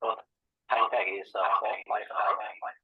So time tag is 455.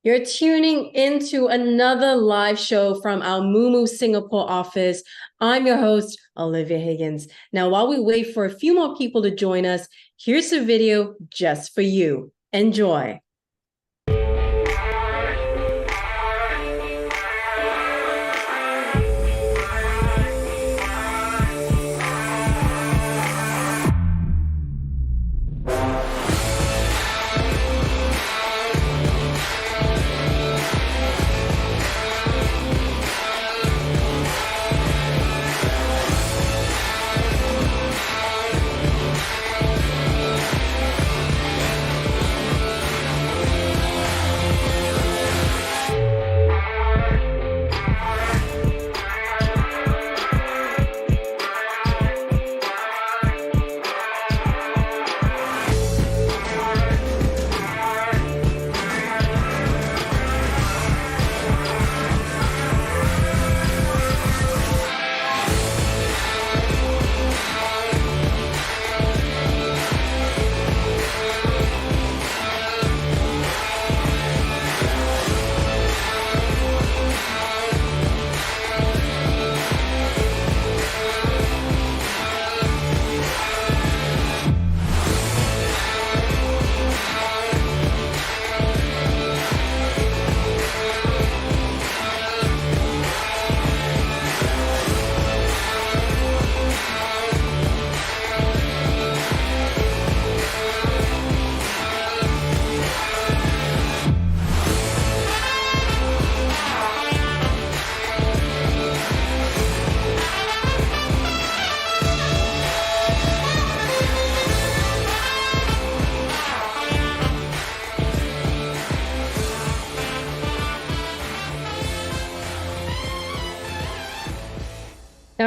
You're tuning into another live show from our Mumu Singapore office. I'm your host, Olivia Higgins. Now, while we wait for a few more people to join us, here's a video just for you. Enjoy.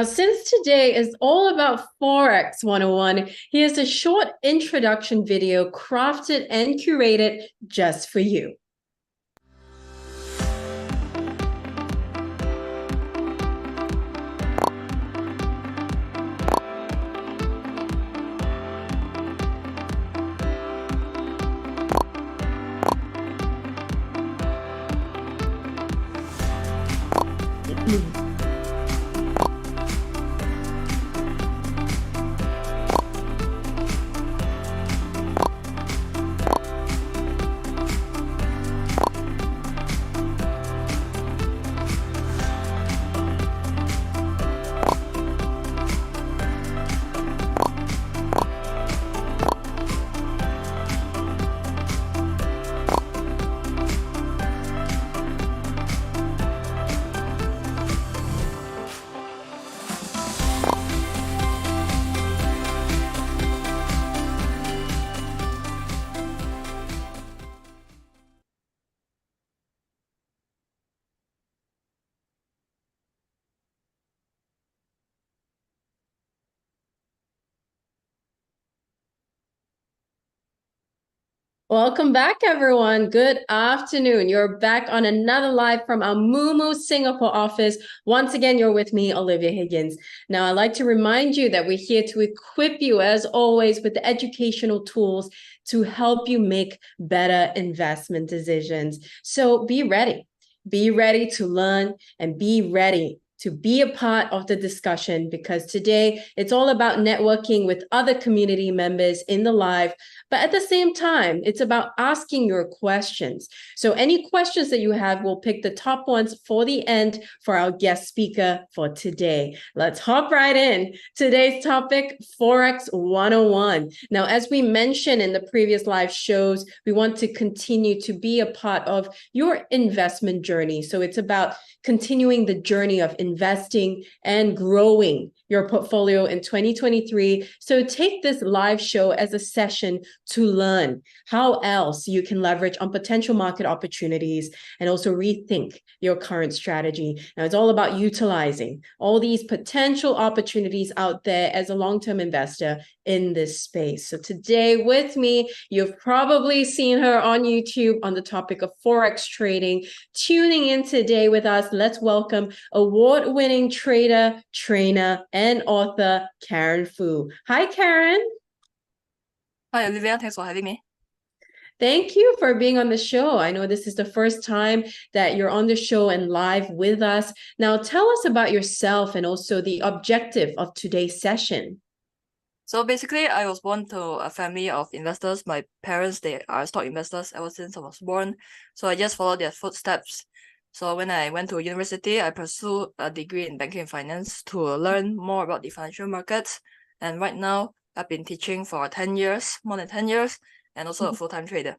Now, since today is all about Forex 101, here's a short introduction video crafted and curated just for you. Welcome back, everyone. Good afternoon. You're back on another live from our Mumu Singapore office. Once again, you're with me, Olivia Higgins. Now, I'd like to remind you that we're here to equip you, as always, with the educational tools to help you make better investment decisions. So be ready. Be ready to learn and be ready to be a part of the discussion, because today it's all about networking with other community members in the live. But at the same time, it's about asking your questions. So any questions that you have, we'll pick the top ones for the end for our guest speaker for today. Let's hop right in. Today's topic, Forex 101. Now, as we mentioned in the previous live shows, we want to continue to be a part of your investment journey. So it's about continuing the journey of investing and growing your portfolio in 2023. So take this live show as a session to learn how else you can leverage on potential market opportunities and also rethink your current strategy. Now, it's all about utilizing all these potential opportunities out there as a long-term investor in this space. So today with me, you've probably seen her on YouTube on the topic of Forex trading. Tuning in today with us, let's welcome award-winning trader, trainer, and author, Karen Fu. Hi, Karen. Hi, Olivia. Thanks for having me. Thank you for being on the show. I know this is the first time that you're on the show and live with us. Now, tell us about yourself and also the objective of today's session. So basically, I was born to a family of investors. My parents, they are stock investors ever since I was born. So I just followed their footsteps. So when I went to university, I pursued a degree in banking and finance to learn more about the financial markets. And right now, I've been teaching for 10 years, more than 10 years, and also a full-time trader.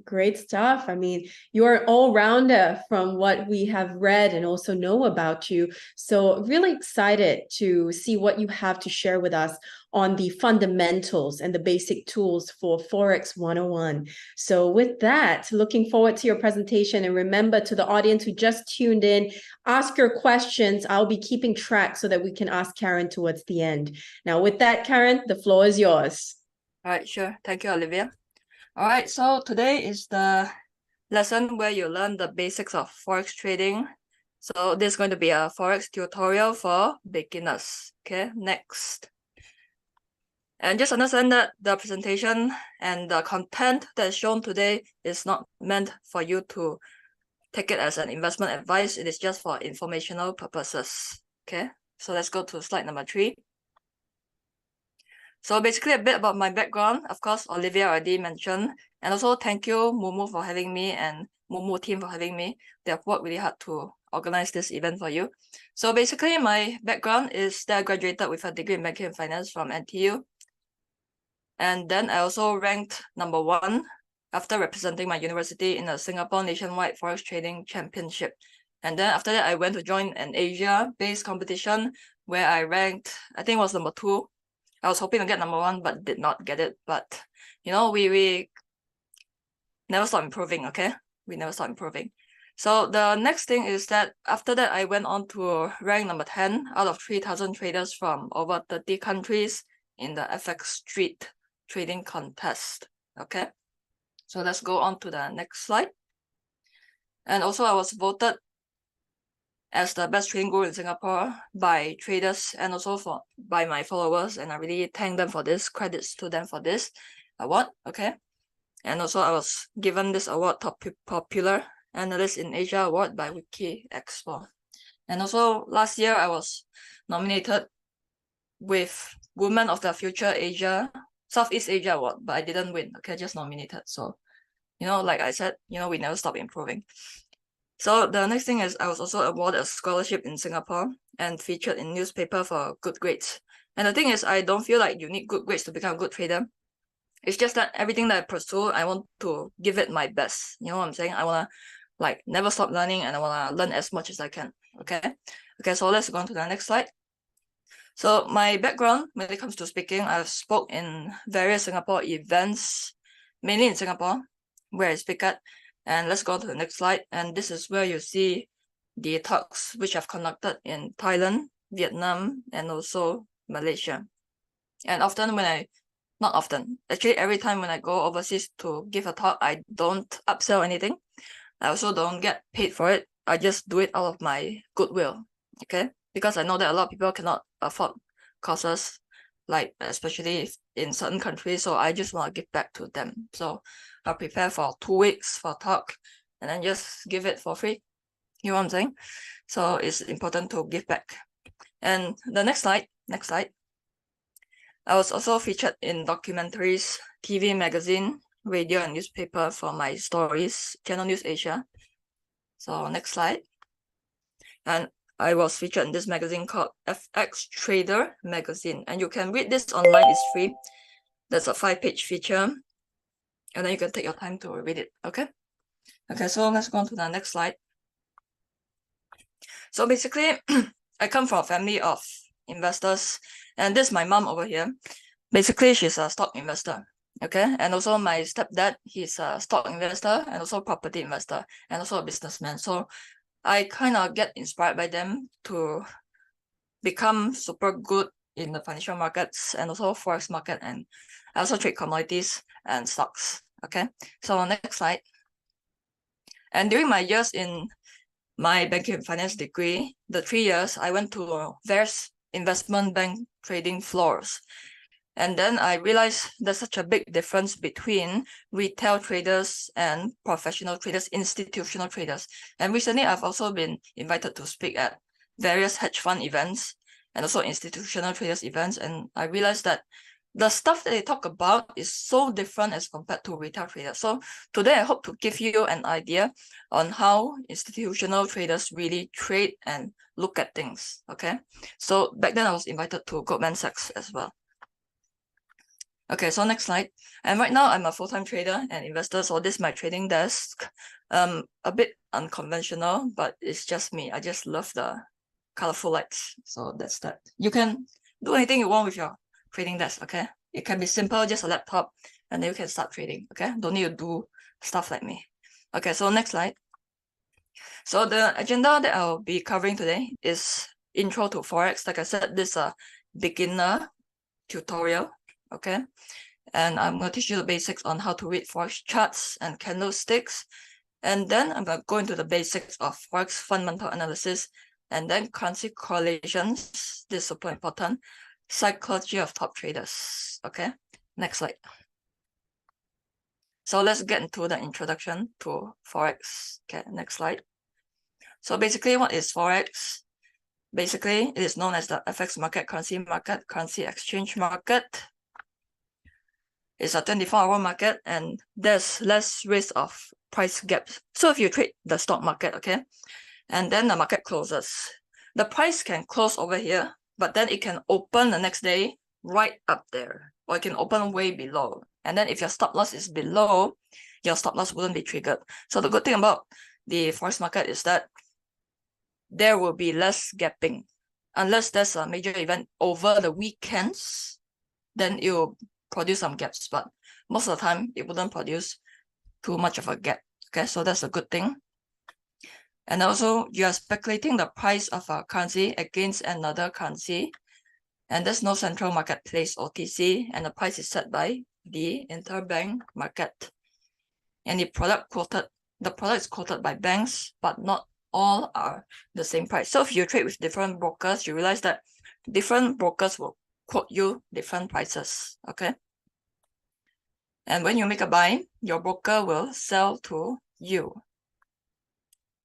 Great stuff. I mean, you're an all-rounder from what we have read and also know about you. So really excited to see what you have to share with us on the fundamentals and the basic tools for Forex 101. So with that, looking forward to your presentation. And remember, to the audience who just tuned in, ask your questions. I'll be keeping track so that we can ask Karen towards the end. Now with that, Karen, the floor is yours. All right, sure. Thank you, Olivia. All right, so today is the lesson where you learn the basics of Forex trading. So this is going to be a Forex tutorial for beginners. Okay, next. And just understand that the presentation and the content that's shown today is not meant for you to take it as an investment advice. It is just for informational purposes. Okay, so let's go to slide number 3. So basically a bit about my background. Of course, Olivia already mentioned. And also thank you, Mumu, for having me, and Mumu team for having me. They have worked really hard to organize this event for you. So basically my background is that I graduated with a degree in banking and finance from NTU. And then I also ranked #1 after representing my university in a Singapore nationwide Forex trading championship. And then after that, I went to join an Asia-based competition where I ranked, I think it was #2. I was hoping to get #1, but did not get it. But, you know, we never stop improving, okay? We never stop improving. So the next thing is that after that, I went on to rank number 10 out of 3,000 traders from over 30 countries in the FX Street trading contest. Okay, so let's go on to the next slide. And also I was voted as the best trading guru in Singapore by traders and also by my followers, and I really thank them for this. Credits to them for this award. Okay, and also I was given this award, Top Popular Analyst in Asia award by Wiki Expo. And also last year I was nominated with Women of the Future Asia, Southeast Asia award, but I didn't win. Okay, just nominated. So, like I said, we never stop improving. So the next thing is I was also awarded a scholarship in Singapore and featured in newspaper for good grades. And the thing is, I don't feel like you need good grades to become a good trader. It's just that everything that I pursue, I want to give it my best. You know what I'm saying? I want to never stop learning, and I want to learn as much as I can. Okay, so let's go on to the next slide. So my background when it comes to speaking, I've spoke in various Singapore events, mainly in Singapore, where I speak at. And let's go on to the next slide. And this is where you see the talks which I've conducted in Thailand, Vietnam, and also Malaysia. And actually every time when I go overseas to give a talk, I don't upsell anything. I also don't get paid for it. I just do it out of my goodwill, okay? Because I know that a lot of people cannot afford courses, especially in certain countries. So I just want to give back to them. So I'll prepare for 2 weeks for talk and then just give it for free. You know what I'm saying? So it's important to give back. And the next slide. I was also featured in documentaries, TV, magazine, radio, and newspaper for my stories, Channel News Asia. So next slide. And I was featured in this magazine called FX Trader magazine. And you can read this online, it's free. There's a 5-page feature. And then you can take your time to read it, okay? Okay, so let's go on to the next slide. So basically, I come from a family of investors. And this is my mom over here. Basically, she's a stock investor. Okay, and also my stepdad, he's a stock investor and also property investor and also a businessman. So I kind of get inspired by them to become super good in the financial markets and also forex market, and I also trade commodities and stocks. Okay, so next slide. And during my years in my banking and finance degree, the 3 years, I went to various investment bank trading floors. And then I realized there's such a big difference between retail traders and professional traders, institutional traders. And recently, I've also been invited to speak at various hedge fund events and also institutional traders events. And I realized that the stuff that they talk about is so different as compared to retail traders. So today, I hope to give you an idea on how institutional traders really trade and look at things, okay? So back then, I was invited to Goldman Sachs as well. Okay, so next slide. And right now I'm a full-time trader and investor. So this is my trading desk. A bit unconventional, but it's just me. I just love the colorful lights. So that's that. You can do anything you want with your trading desk, okay? It can be simple, just a laptop, and then you can start trading, okay? Don't need to do stuff like me. Okay, so next slide. So the agenda that I'll be covering today is intro to Forex. Like I said, this is a beginner tutorial. Okay, and I'm going to teach you the basics on how to read Forex charts and candlesticks. And then I'm going to go into the basics of Forex fundamental analysis and then currency correlations. This is super important. Psychology of top traders. Okay, next slide. So let's get into the introduction to Forex. Okay, next slide. So basically, what is Forex? Basically, it is known as the FX market, currency exchange market. It's a 24-hour market and there's less risk of price gaps. So if you trade the stock market, okay, and then the market closes, the price can close over here, but then it can open the next day right up there, or it can open way below. And then if your stop loss is below, your stop loss wouldn't be triggered. So the good thing about the forex market is that there will be less gapping. Unless there's a major event over the weekends, then it will produce some gaps, but most of the time it wouldn't produce too much of a gap. Okay, so that's a good thing. And also you are speculating the price of a currency against another currency. And there's no central marketplace OTC, and the price is set by the interbank market. And the product is quoted by banks, but not all are the same price. So if you trade with different brokers, you realize that different brokers will quote you different prices. Okay. And when you make a buy, your broker will sell to you.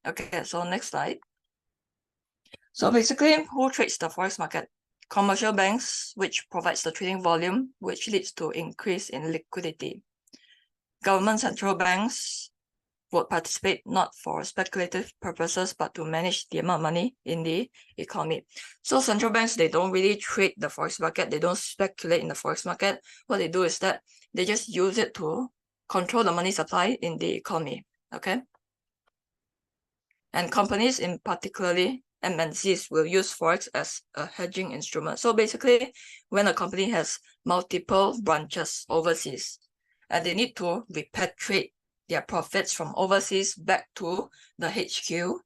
Okay, so next slide. So basically, who trades the forex market? Commercial banks, which provides the trading volume, which leads to increase in liquidity. Government central banks would participate not for speculative purposes, but to manage the amount of money in the economy. So central banks, they don't really trade the forex market. They don't speculate in the forex market. What they do is that they just use it to control the money supply in the economy. Okay. And companies, in particularly MNCs, will use Forex as a hedging instrument. So basically, when a company has multiple branches overseas, and they need to repatriate their profits from overseas back to the HQ,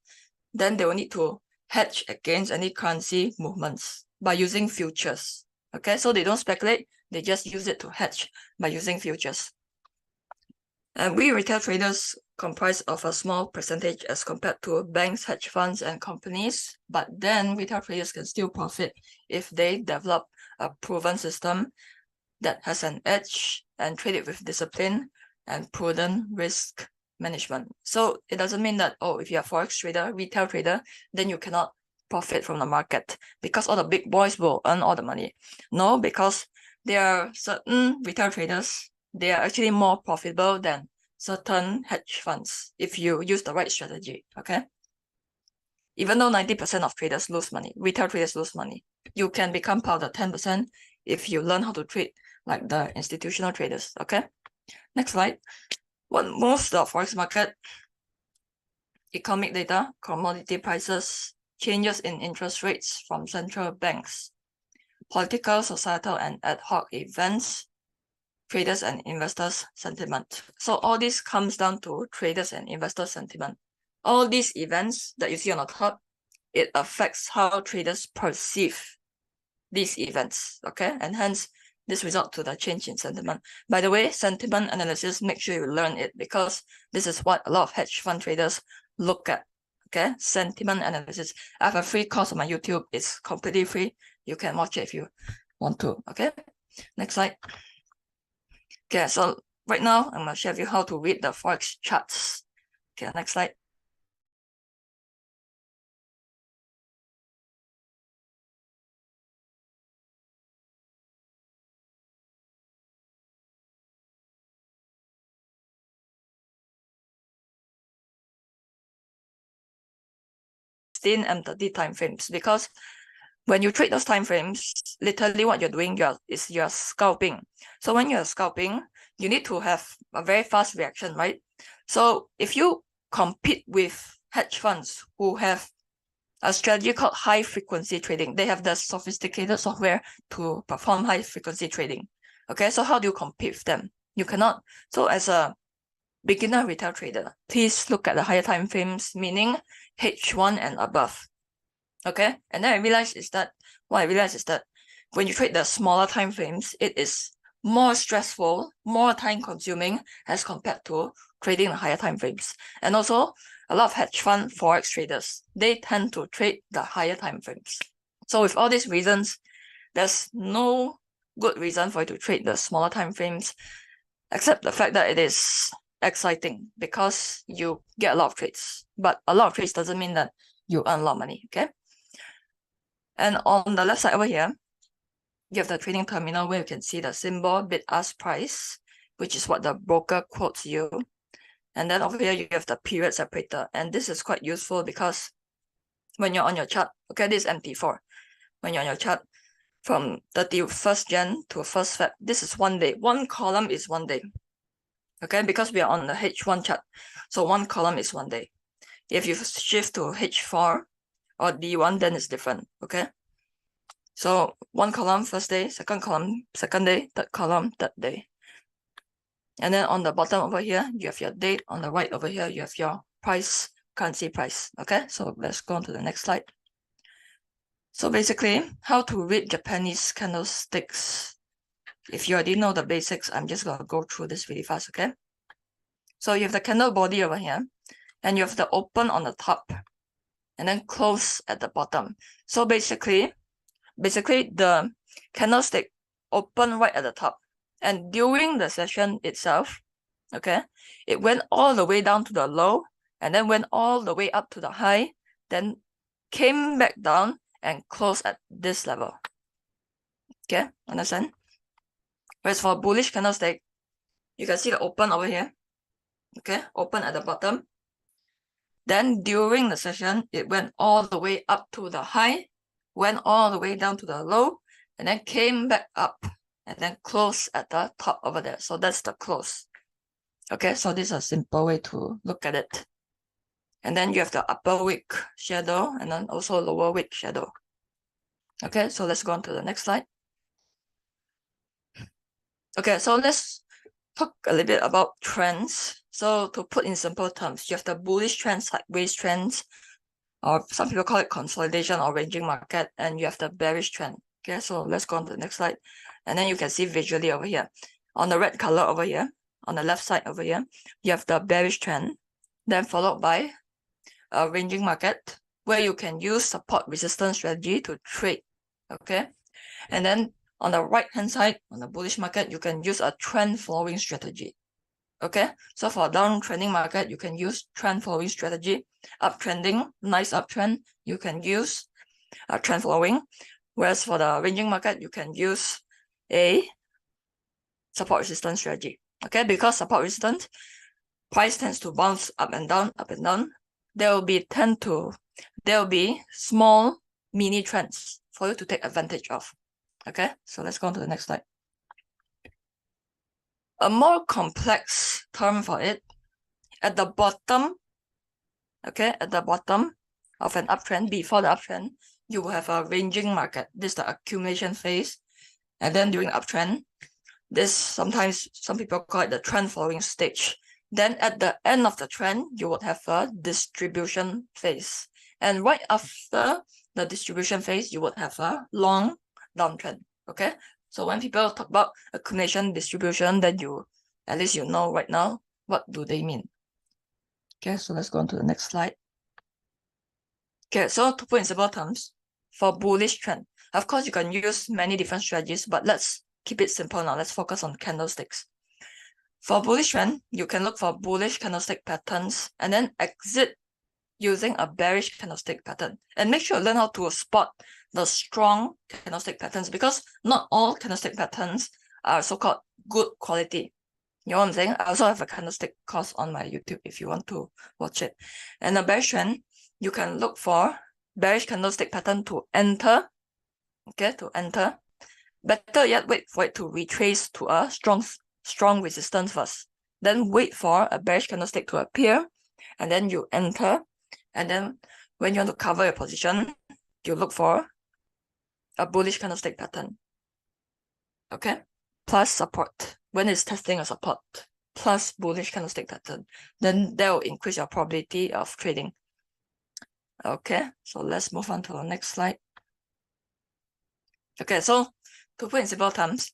then they will need to hedge against any currency movements by using futures. Okay, so they don't speculate, they just use it to hedge by using futures. And we retail traders comprise of a small percentage as compared to banks, hedge funds, and companies. But then retail traders can still profit if they develop a proven system that has an edge and trade it with discipline and prudent risk management. So it doesn't mean that, oh, if you're a forex trader, retail trader, then you cannot profit from the market because all the big boys will earn all the money. No, because there are certain retail traders, they are actually more profitable than certain hedge funds if you use the right strategy. Okay. Even though 90% of traders lose money, retail traders lose money, you can become part of the 10% if you learn how to trade like the institutional traders. Okay. Next slide. What moves the forex market? Economic data, commodity prices, changes in interest rates from central banks, political, societal, and ad hoc events, traders and investors' sentiment. So all this comes down to traders and investors' sentiment. All these events that you see on the top, it affects how traders perceive these events, okay? And hence, this results to the change in sentiment. By the way, sentiment analysis, make sure you learn it because this is what a lot of hedge fund traders look at, okay? Sentiment analysis. I have a free course on my YouTube. It's completely free. You can watch it if you want to, okay? Next slide. Okay, so right now, I'm going to share with you how to read the Forex charts. Okay, next slide. And 30 time frames, because when you trade those time frames, literally what you're doing is you're scalping. So when you're scalping, you need to have a very fast reaction, right? So if you compete with hedge funds who have a strategy called high frequency trading, they have the sophisticated software to perform high frequency trading. Okay, so how do you compete with them? You cannot. So as a beginner retail trader, please look at the higher time frames, meaning H1 and above. Okay, and then what I realized is that when you trade the smaller time frames, it is more stressful, more time consuming as compared to trading the higher time frames. And also, a lot of hedge fund forex traders, they tend to trade the higher time frames. So with all these reasons, there's no good reason for you to trade the smaller time frames, except the fact that it is exciting because you get a lot of trades. But a lot of trades doesn't mean that you earn a lot of money, okay? And on the left side over here, you have the trading terminal where you can see the symbol bid-ask price, which is what the broker quotes you. And then over here, you have the period separator. And this is quite useful because when you're on your chart, okay, this is MT4. When you're on your chart, from 31st Jan to 1st Feb, this is 1 day. One column is 1 day. Okay, because we are on the H1 chart. So one column is 1 day. If you shift to H4 or D1, then it's different. Okay. So one column, first day, second column, second day, third column, third day. And then on the bottom over here, you have your date. On the right over here, you have your price currency price. Okay, so let's go on to the next slide. So basically, how to read Japanese candlesticks. If you already know the basics, I'm just going to go through this really fast, okay? So you have the candle body over here, and you have the open on the top, and then close at the bottom. So basically the candlestick open right at the top, and during the session itself, okay, it went all the way down to the low, and then went all the way up to the high, then came back down and closed at this level. Okay, understand? Whereas for bullish candlestick, you can see the open over here. Okay, open at the bottom. Then during the session, it went all the way up to the high, went all the way down to the low, and then came back up and then closed at the top over there. So that's the close. Okay, so this is a simple way to look at it. And then you have the upper wick shadow and then also lower wick shadow. Okay, so let's go on to the next slide. Okay, so let's talk a little bit about trends. So to put in simple terms, you have the bullish trend, sideways trends, or some people call it consolidation or ranging market, and you have the bearish trend. Okay, so let's go on to the next slide. And then you can see visually over here, on the red color over here, on the left side over here, you have the bearish trend, then followed by a ranging market, where you can use support resistance strategy to trade. Okay, and then on the right hand side, on the bullish market, you can use a trend following strategy. Okay, so for downtrending market, you can use trend following strategy. Uptrending, nice uptrend, you can use a trend following. Whereas for the ranging market, you can use a support resistance strategy. Okay, because support resistance, price tends to bounce up and down, up and down. There will be small mini trends for you to take advantage of. Okay, so let's go on to the next slide. A more complex term for it, at the bottom, okay, at the bottom of an uptrend, before the uptrend, you will have a ranging market. This is the accumulation phase. And then during uptrend, this sometimes some people call it the trend following stage. Then at the end of the trend, you would have a distribution phase. And right after the distribution phase, you would have a long downtrend. Okay, so when people talk about accumulation, distribution, then at least you know right now what do they mean. Okay, so let's go on to the next slide. Okay, so to put in simple terms, for bullish trend, of course you can use many different strategies, but let's keep it simple now. Let's focus on candlesticks. For bullish trend, you can look for bullish candlestick patterns and then exit using a bearish candlestick pattern. And make sure you learn how to spot the strong candlestick patterns, because not all candlestick patterns are so-called good quality. You know what I'm saying? I also have a candlestick course on my YouTube if you want to watch it. And the bearish trend, you can look for bearish candlestick pattern to enter. Okay, to enter. Better yet, wait for it to retrace to a strong resistance first. Then wait for a bearish candlestick to appear, and then you enter. And then when you want to cover your position, you look for a bullish candlestick pattern. Okay, plus support. When it's testing a support, plus bullish candlestick pattern, then that will increase your probability of trading. Okay, so let's move on to the next slide. Okay, so to put in simple terms,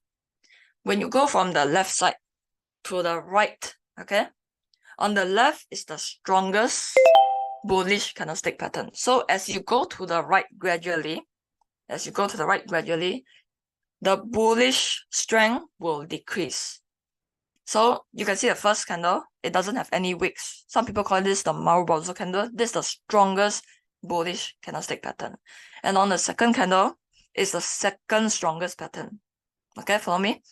when you go from the left side to the right, okay, on the left is the strongest bullish candlestick pattern. So as you go to the right gradually, the bullish strength will decrease. So you can see the first candle, it doesn't have any wicks. Some people call this the Marubozu candle. This is the strongest bullish candlestick pattern. And on the second candle, is the second strongest pattern. Okay, follow me?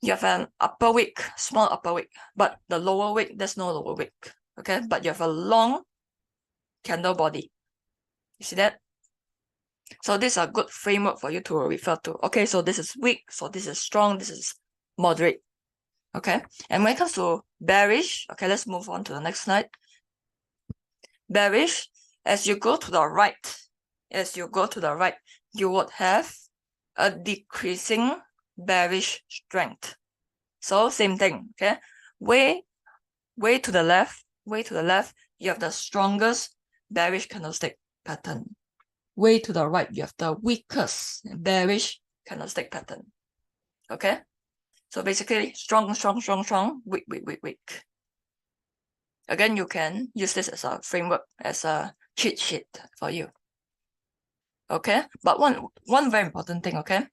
You have an upper wick, small upper wick, but the lower wick, there's no lower wick. Okay, but you have a long candle body. You see that? So this is a good framework for you to refer to. Okay, so this is weak, so this is strong, this is moderate. Okay, and when it comes to bearish, okay, let's move on to the next slide. Bearish, as you go to the right, you would have a decreasing bearish strength. So same thing, okay? Way to the left, you have the strongest bearish candlestick pattern. Way to the right, you have the weakest bearish candlestick pattern. Okay? So basically, strong, strong, strong, strong, weak, weak, weak, weak. Again, you can use this as a framework, as a cheat sheet for you. Okay? But one very important thing, okay?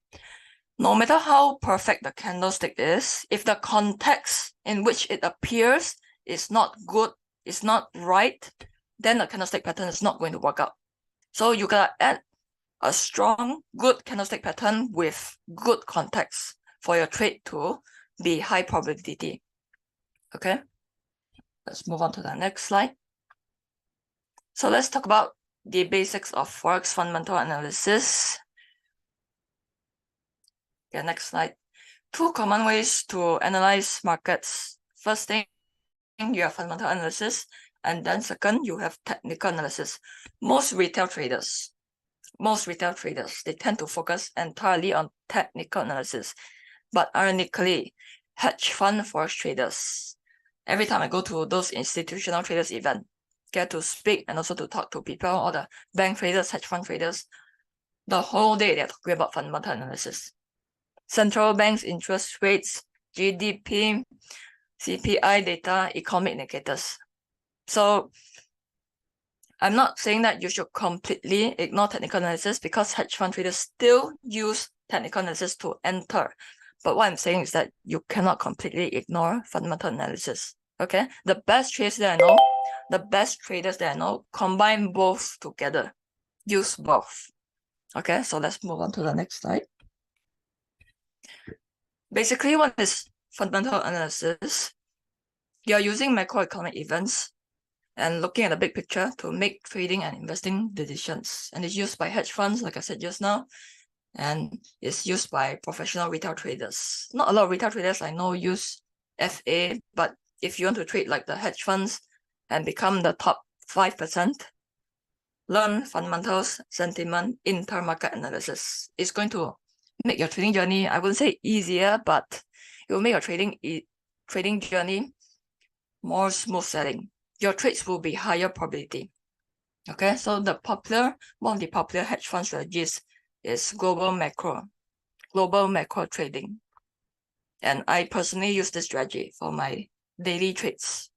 No matter how perfect the candlestick is, if the context in which it appears is not good, is not right, then the candlestick pattern is not going to work out. So you gotta add a strong, good candlestick pattern with good context for your trade to be high probability. Okay, let's move on to the next slide. So let's talk about the basics of Forex fundamental analysis. Okay, next slide. 2 common ways to analyze markets. First thing, you have fundamental analysis, and then second, you have technical analysis. Most retail traders, they tend to focus entirely on technical analysis. But ironically, hedge fund forex traders, every time I go to those institutional traders event, get to speak and also to talk to people, all the bank traders, hedge fund traders, the whole day they're talking about fundamental analysis. Central banks' interest rates, GDP, CPI data, economic indicators. So I'm not saying that you should completely ignore technical analysis, because hedge fund traders still use technical analysis to enter. But what I'm saying is that you cannot completely ignore fundamental analysis. Okay? The best traders that I know, combine both together. Use both. Okay, so let's move on to the next slide. Basically, what is fundamental analysis? You're using macroeconomic events and looking at the big picture to make trading and investing decisions. And it's used by hedge funds, like I said just now, and it's used by professional retail traders. Not a lot of retail traders I know use FA, but if you want to trade like the hedge funds and become the top 5%, learn fundamentals, sentiment, intermarket analysis. It's going to make your trading journey, I wouldn't say easier, but it will make your trading journey more smooth sailing. Your trades will be higher probability. Okay, so one of the popular hedge fund strategies is global macro trading. And I personally use this strategy for my daily trades.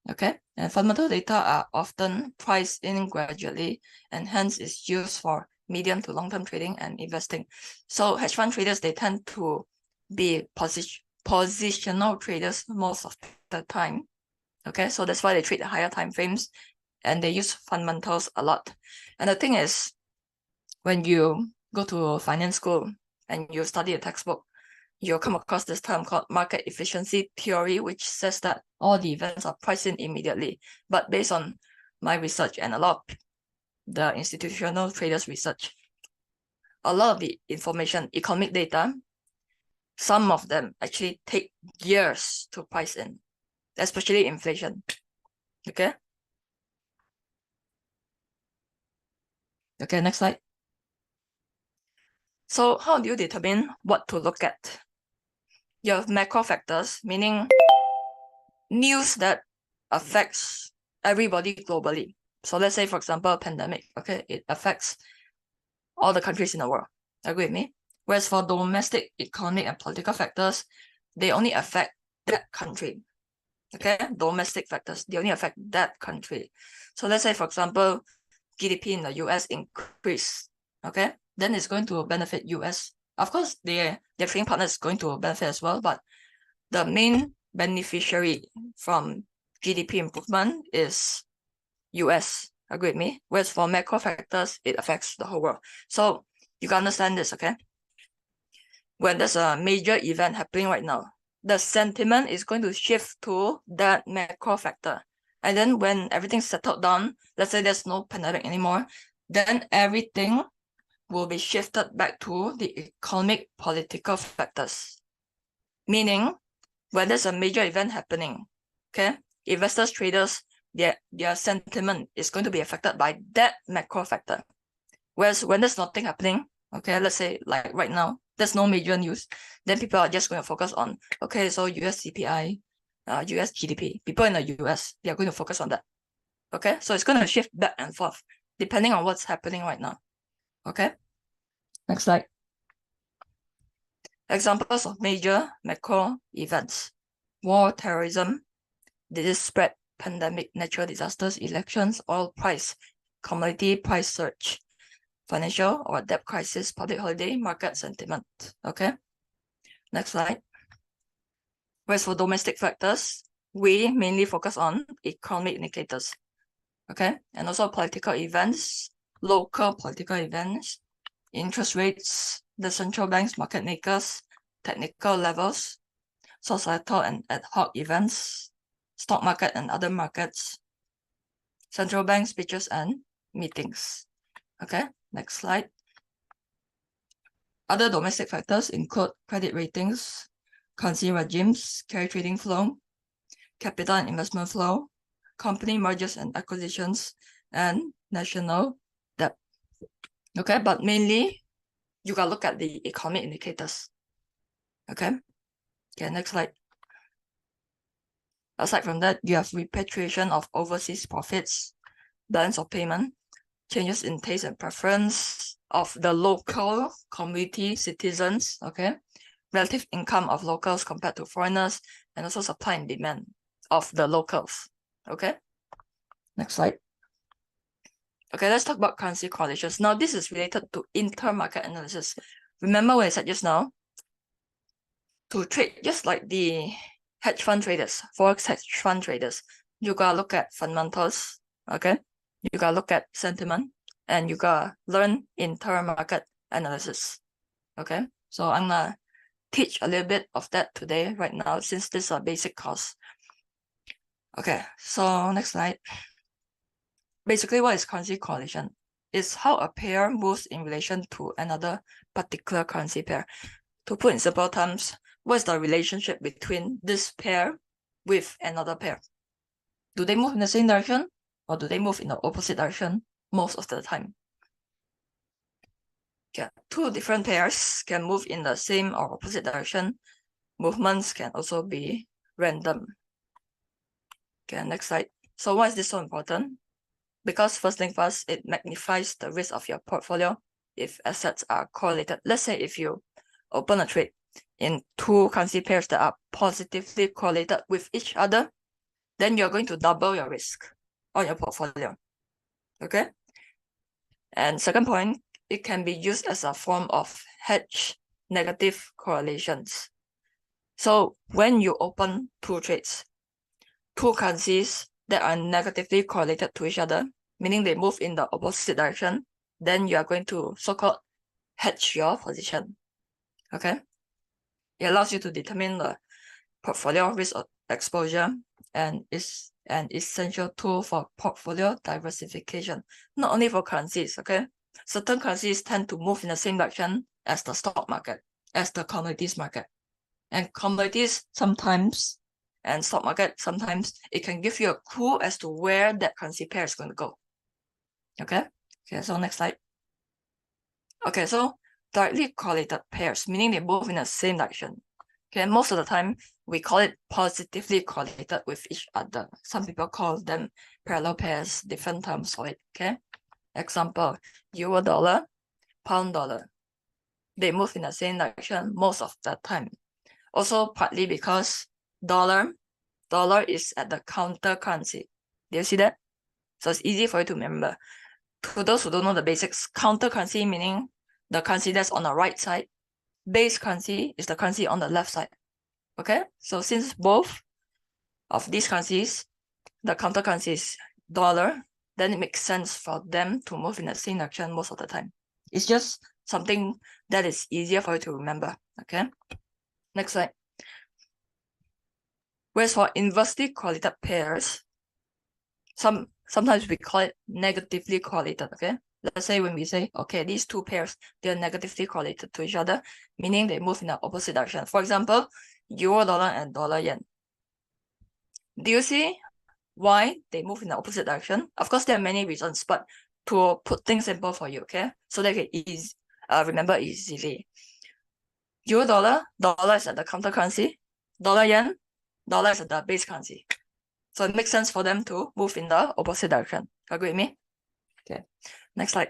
Okay, and fundamental data are often priced in gradually, and hence is used for medium to long-term trading and investing. So hedge fund traders, they tend to be positional traders most of the time. Okay, so that's why they trade the higher time frames and they use fundamentals a lot. And the thing is, when you go to finance school and you study a textbook, you'll come across this term called market efficiency theory, which says that all the events are priced in immediately. But based on my research and a lot of the institutional traders' research, a lot of the information, economic data, some of them actually take years to price in, especially inflation. Okay? Okay, next slide. So how do you determine what to look at? You have macro factors, meaning news that affects everybody globally. So let's say, for example, a pandemic, okay, it affects all the countries in the world. Agree with me? Whereas for domestic economic and political factors, they only affect that country. Okay, domestic factors, they only affect that country. So let's say, for example, GDP in the US increase, okay, then it's going to benefit US. Of course, their trading partner is going to benefit as well, but the main beneficiary from GDP improvement is US. Agree with me? Whereas for macro factors, it affects the whole world. So you can understand this, okay? When there's a major event happening right now, the sentiment is going to shift to that macro factor. And then when everything's settled down, let's say there's no pandemic anymore, then everything will be shifted back to the economic political factors. Meaning, when there's a major event happening, okay, investors, traders, their sentiment is going to be affected by that macro factor. Whereas when there's nothing happening, okay, let's say like right now, there's no major news, then people are just going to focus on, okay, so US CPI, US GDP. People in the US, they are going to focus on that. Okay, so it's going to shift back and forth depending on what's happening right now. Okay, next slide. Examples of major macro events: war, terrorism, disease spread, pandemic, natural disasters, elections, oil price, commodity price surge, financial or debt crisis, public holiday, market sentiment. Okay, next slide. Whereas for domestic factors, we mainly focus on economic indicators. Okay, and also political events, local political events, interest rates, the central banks, market makers, technical levels, societal and ad hoc events, stock market and other markets, central bank speeches and meetings. Okay, next slide. Other domestic factors include credit ratings, currency regimes, carry trading flow, capital and investment flow, company mergers and acquisitions, and national debt. Okay, but mainly you gotta look at the economic indicators. Okay, next slide. Aside from that, you have repatriation of overseas profits, balance of payment, changes in taste and preference of the local community citizens, okay, relative income of locals compared to foreigners, and also supply and demand of the locals. Okay, next slide. Okay, let's talk about currency correlations. Now, this is related to inter-market analysis. Remember what I said just now? To trade, just like the hedge fund traders, Forex hedge fund traders, you gotta look at fundamentals, okay? You gotta look at sentiment, and you gotta learn inter-market analysis, okay? So I'm gonna teach a little bit of that today, right now, since this is a basic course. Okay, so next slide. Basically, what is currency correlation? It's how a pair moves in relation to another particular currency pair. To put in simple terms, what is the relationship between this pair with another pair? Do they move in the same direction, or do they move in the opposite direction most of the time? Okay, two different pairs can move in the same or opposite direction. Movements can also be random. Okay, next slide. So why is this so important? Because first thing first, it magnifies the risk of your portfolio if assets are correlated. Let's say if you open a trade in two currency pairs that are positively correlated with each other, then you're going to double your risk on your portfolio. Okay? And second point, it can be used as a form of hedge negative correlations. So when you open two trades, two currencies that are negatively correlated to each other, meaning they move in the opposite direction, then you are going to so-called hedge your position. Okay? It allows you to determine the portfolio risk exposure and is an essential tool for portfolio diversification, not only for currencies, okay? Certain currencies tend to move in the same direction as the stock market, as the commodities market. And commodities sometimes, and stock market sometimes, it can give you a clue as to where that currency pair is going to go. Okay, so next slide. Okay, so directly correlated pairs, meaning they move in the same direction. Okay, most of the time, we call it positively correlated with each other. Some people call them parallel pairs, different terms for it, okay? Example, euro dollar, pound dollar. They move in the same direction most of the time. Also, partly because dollar is at the counter currency. Do you see that? So it's easy for you to remember. To those who don't know the basics, counter currency meaning the currency that's on the right side. Base currency is the currency on the left side. Okay, so since both of these currencies, the counter currency is dollar, then it makes sense for them to move in the same direction most of the time. It's just something that is easier for you to remember. Okay, next slide. Whereas for inversely correlated pairs, sometimes we call it negatively correlated. Okay, let's say when we say, okay, these two pairs, they're negatively correlated to each other, meaning they move in the opposite direction. For example, euro dollar and dollar yen. Do you see why they move in the opposite direction? Of course, there are many reasons, but to put things simple for you, okay, so that you can remember easily. Euro dollar is at the counter currency. Dollar yen, dollar is at the base currency. So it makes sense for them to move in the opposite direction. Agree with me? Okay, next slide.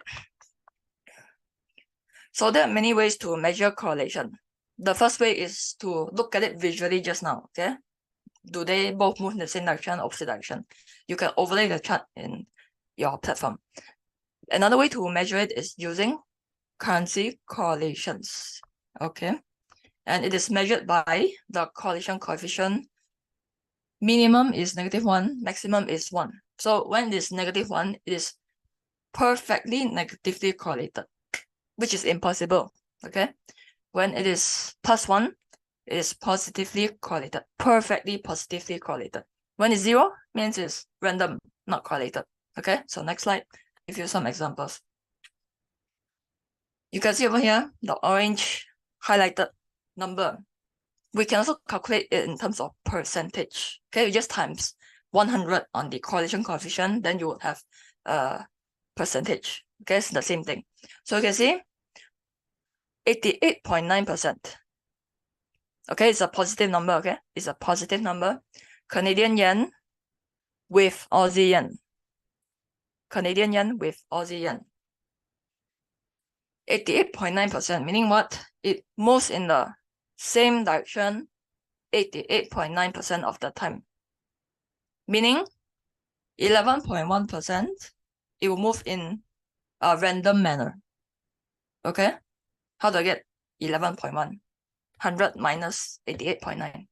So there are many ways to measure correlation. The first way is to look at it visually just now, okay? Do they both move in the same direction, opposite direction? You can overlay the chart in your platform. Another way to measure it is using currency correlations, okay? And it is measured by the correlation coefficient. Minimum is -1, maximum is 1. So when it is -1, it is perfectly negatively correlated, which is impossible, okay? When it is +1, it is positively correlated, perfectly positively correlated. When it's 0, means it's random, not correlated, okay? So next slide, give you some examples. You can see over here, the orange highlighted number. We can also calculate it in terms of percentage, okay? You just times 100 on the correlation coefficient, then you would have a percentage, okay? It's the same thing. So you can see 88.9%. Okay, it's a positive number, okay? It's a positive number. Canadian yen with Aussie yen. Canadian yen with Aussie yen. 88.9%, meaning what? It moves in the same direction 88.9% of the time. Meaning 11.1%, it will move in a random manner. Okay? How do I get 11.1? 100 minus 88.9.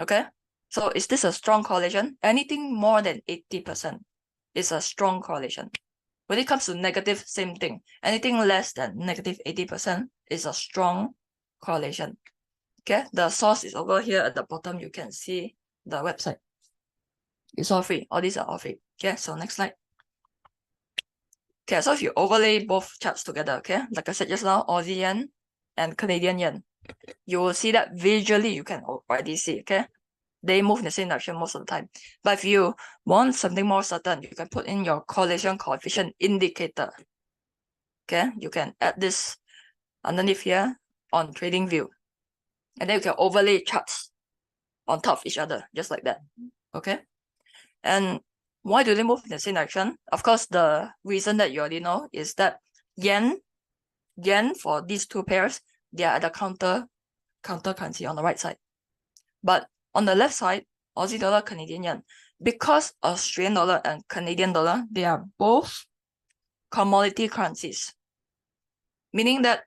Okay? So is this a strong correlation? Anything more than 80% is a strong correlation. When it comes to negative, same thing. Anything less than -80% is a strong correlation. Okay, the source is over here at the bottom. You can see the website. It's all free. All these are all free. Okay, so next slide. Okay, so if you overlay both charts together, okay, like I said just now, Aussie yen and Canadian yen, you will see that visually you can already see, okay? They move in the same direction most of the time. But if you want something more certain, you can put in your correlation coefficient indicator. Okay, you can add this underneath here on trading view. And then you can overlay charts on top of each other, just like that. Okay. And why do they move in the same direction? Of course, the reason that you already know is that yen for these two pairs, they are at the counter currency on the right side. But on the left side, Aussie dollar, Canadian yen, because Australian dollar and Canadian dollar, they are both commodity currencies, meaning that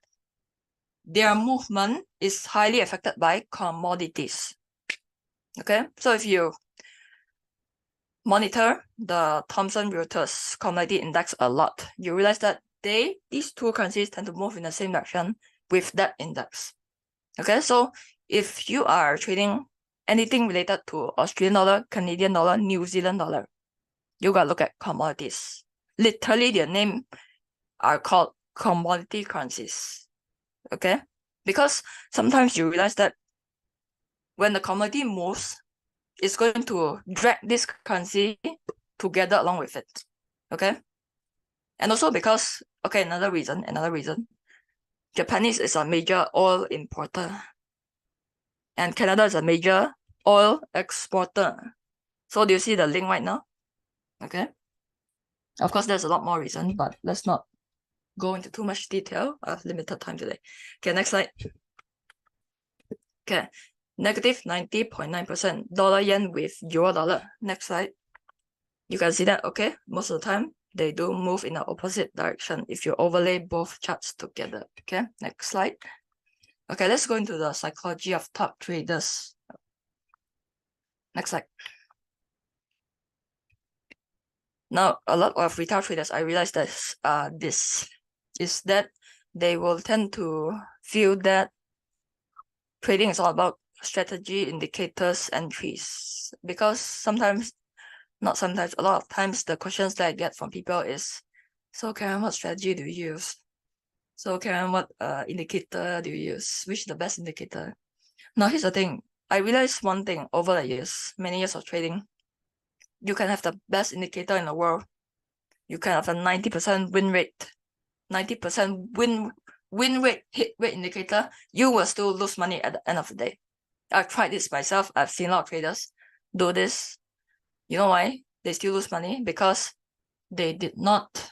their movement is highly affected by commodities. Okay, so if you monitor the Thomson Reuters Commodity Index a lot, you realize that these two currencies tend to move in the same direction with that index. Okay, so if you are trading anything related to Australian dollar, Canadian dollar, New Zealand dollar, you gotta look at commodities. Literally, their name are called commodity currencies. Okay, because sometimes you realize that when the commodity moves, it's going to drag this currency together along with it. Okay, and also because, okay, another reason, Japanese is a major oil importer and Canada is a major oil exporter. So do you see the link right now? Okay, of course there's a lot more reasons, but let's not go into too much detail. I have limited time today. Okay, next slide. Okay, -90.9% dollar yen with euro dollar. Next slide. You can see that, okay, most of the time they do move in the opposite direction if you overlay both charts together. Okay, next slide. Okay, let's go into the psychology of top traders. Next slide. Now, a lot of retail traders, I realized that this is that they will tend to feel that trading is all about strategy, indicators, entries. Because sometimes, not sometimes, a lot of times the questions that I get from people is, so Karen, what strategy do you use? So Karen, what indicator do you use? Which is the best indicator? Now, here's the thing. I realized one thing over the years, many years of trading. You can have the best indicator in the world. You can have a 90% win rate, 90% win rate, hit rate indicator. You will still lose money at the end of the day. I've tried this myself. I've seen a lot of traders. do this. You know why? They still lose money because they did not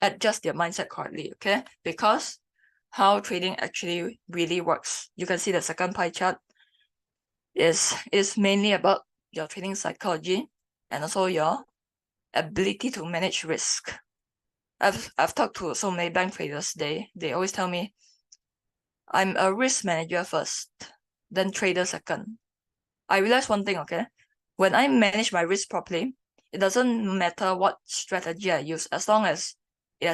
adjust their mindset correctly, okay? Because how trading actually really works. You can see the second pie chart is mainly about your trading psychology and also your ability to manage risk. I've talked to so many bank traders. They always tell me, I'm a risk manager first, then trader second. I realized one thing, okay? When I manage my risk properly, it doesn't matter what strategy I use, as long as it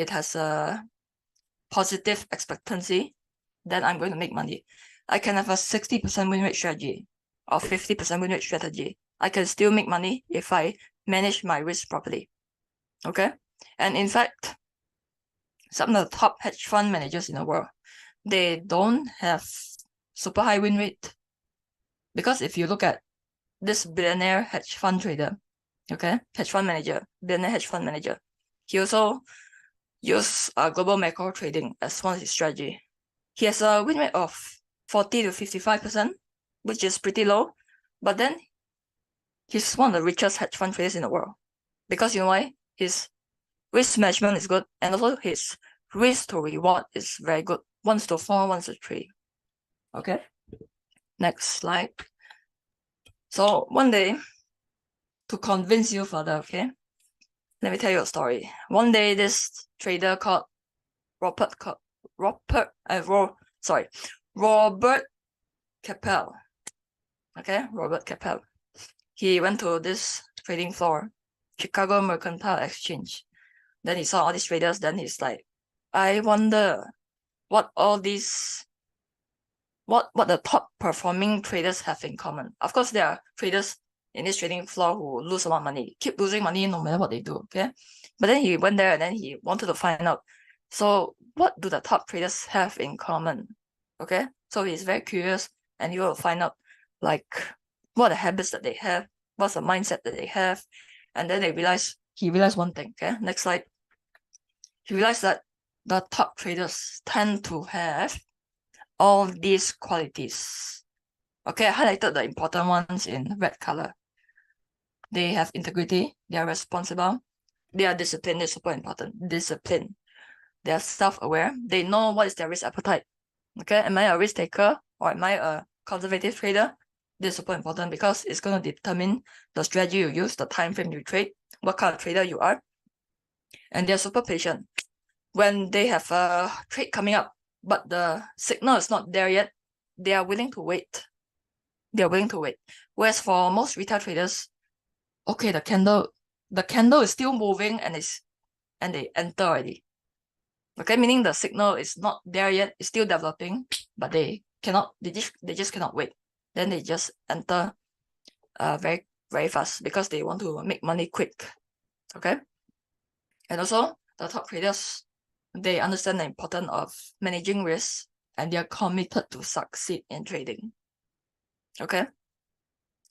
has a positive expectancy, then I'm going to make money. I can have a 60% win rate strategy or 50% win rate strategy. I can still make money if I manage my risk properly. Okay? And in fact, some of the top hedge fund managers in the world, they don't have super high win rate. Because if you look at this billionaire hedge fund trader, okay, billionaire hedge fund manager, he also used global macro trading as one of his strategy. He has a win rate of 40 to 55%, which is pretty low, but then he's one of the richest hedge fund traders in the world. Because you know why? His risk management is good, and also his risk to reward is very good. 1:4, 1:3. Okay. Next slide. So one day, to convince you further, okay, let me tell you a story. One day, this trader called Robert Capel. Okay, Robert Capel. He went to this trading floor, Chicago Mercantile Exchange. Then he saw all these traders. Then he's like, I wonder what the top performing traders have in common. Of course, there are traders in this trading floor who lose a lot of money, keep losing money no matter what they do, okay? But then he went there and then he wanted to find out, so what do the top traders have in common, okay? So he's very curious and he will find out, like, what are the habits that they have, what's the mindset that they have, and then he realized one thing, okay? Next slide. He realized that the top traders tend to have all these qualities. Okay, I highlighted the important ones in red color. They have integrity, they are responsible, they are disciplined, it's super important. Discipline. They are self-aware, they know what is their risk appetite. Okay, am I a risk taker or am I a conservative trader? This is super important because it's going to determine the strategy you use, the time frame you trade, what kind of trader you are. And they're super patient. When they have a trade coming up, but the signal is not there yet, they are willing to wait. Whereas for most retail traders, okay, the candle is still moving and they enter already. Okay, meaning the signal is not there yet, it's still developing, but they just cannot wait. Then they just enter very, very fast because they want to make money quick. Okay. And also the top traders, they understand the importance of managing risks and they are committed to succeed in trading. Okay.